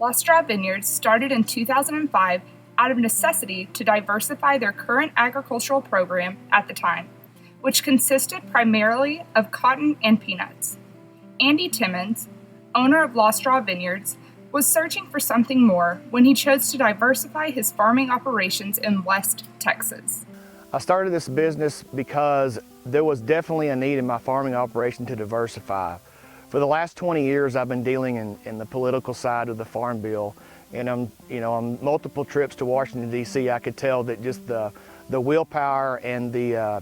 Lost Draw Vineyards started in 2005 out of necessity to diversify their current agricultural program at the time, which consisted primarily of cotton and peanuts. Andy Timmons, owner of Lost Draw Vineyards, was searching for something more when he chose to diversify his farming operations in West Texas. I started this business because there was definitely a need in my farming operation to diversify. For the last 20 years, I've been dealing in the political side of the Farm Bill, and on multiple trips to Washington, D.C., I could tell that just the willpower and the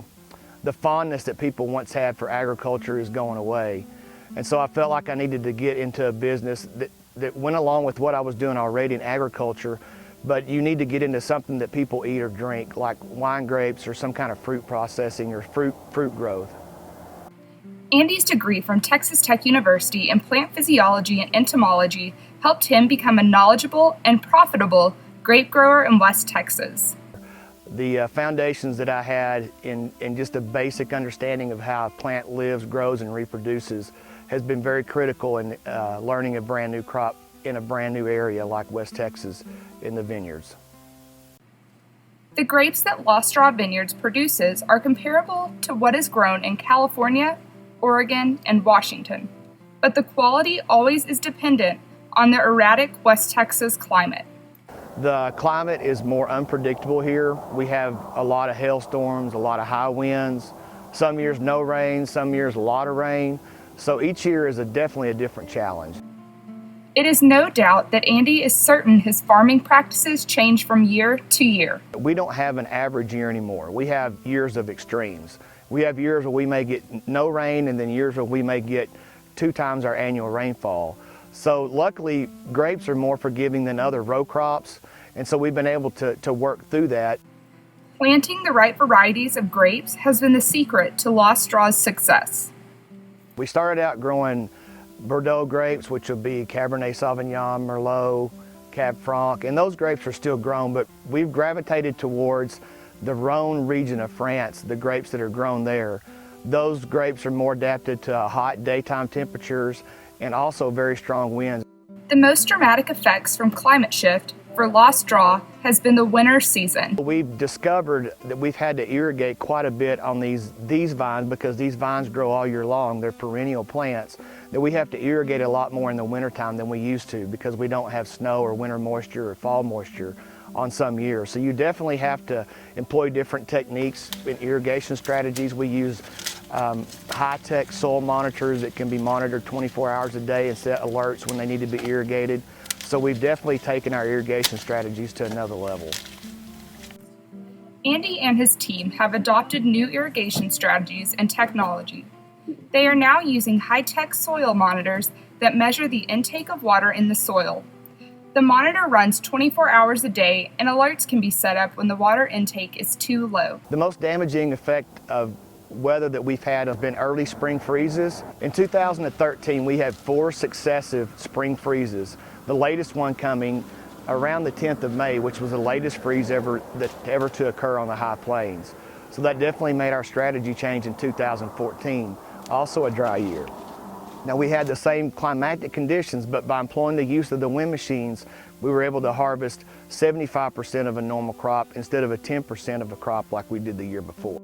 fondness that people once had for agriculture is going away. And so I felt like I needed to get into a business that went along with what I was doing already in agriculture, but you need to get into something that people eat or drink, like wine grapes or some kind of fruit processing or fruit growth. Andy's degree from Texas Tech University in plant physiology and entomology helped him become a knowledgeable and profitable grape grower in West Texas. The foundations that I had in just a basic understanding of how a plant lives, grows, and reproduces has been very critical in learning a brand new crop in a brand new area like West Texas in the vineyards. The grapes that Lost Draw Vineyards produces are comparable to what is grown in California, Oregon, and Washington, but the quality always is dependent on the erratic West Texas climate. The climate is more unpredictable here. We have a lot of hailstorms, a lot of high winds, some years no rain, some years a lot of rain, so each year is definitely a different challenge. It is no doubt that Andy is certain his farming practices change from year to year. We don't have an average year anymore. We have years of extremes. We have years where we may get no rain, and then years where we may get 2 times our annual rainfall. So luckily, grapes are more forgiving than other row crops, and so we've been able to work through that. Planting the right varieties of grapes has been the secret to Lost Draw's success. We started out growing Bordeaux grapes, which would be Cabernet Sauvignon, Merlot, Cab Franc, and those grapes are still grown, but we've gravitated towards the Rhone region of France, the grapes that are grown there. Those grapes are more adapted to hot daytime temperatures and also very strong winds. The most dramatic effects from climate shift for Lost Draw has been the winter season. We've discovered that we've had to irrigate quite a bit on these vines because these vines grow all year long. They're perennial plants, that we have to irrigate a lot more in the wintertime than we used to because we don't have snow or winter moisture or fall moisture on some years. So you definitely have to employ different techniques in irrigation strategies. We use high-tech soil monitors that can be monitored 24 hours a day and set alerts when they need to be irrigated. So we've definitely taken our irrigation strategies to another level. Andy and his team have adopted new irrigation strategies and technology. They are now using high-tech soil monitors that measure the intake of water in the soil. The monitor runs 24 hours a day, and alerts can be set up when the water intake is too low. The most damaging effect of weather that we've had have been early spring freezes. In 2013, we had 4 successive spring freezes, the latest one coming around the 10th of May, which was the latest freeze ever to occur on the high plains. So that definitely made our strategy change in 2014, also a dry year. Now we had the same climatic conditions, but by employing the use of the wind machines, we were able to harvest 75% of a normal crop instead of a 10% of a crop like we did the year before.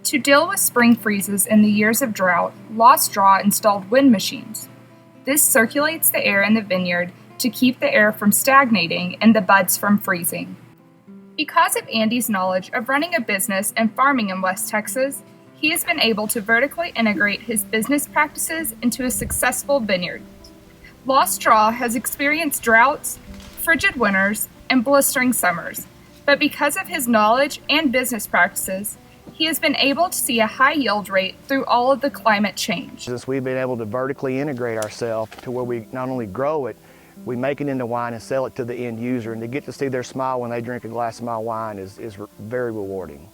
To deal with spring freezes in the years of drought, Lost Draw installed wind machines. This circulates the air in the vineyard to keep the air from stagnating and the buds from freezing. Because of Andy's knowledge of running a business and farming in West Texas, he has been able to vertically integrate his business practices into a successful vineyard. Lost Draw has experienced droughts, frigid winters, and blistering summers, but because of his knowledge and business practices, he has been able to see a high yield rate through all of the climate change. We've been able to vertically integrate ourselves to where we not only grow it, we make it into wine and sell it to the end user, and to get to see their smile when they drink a glass of my wine is very rewarding.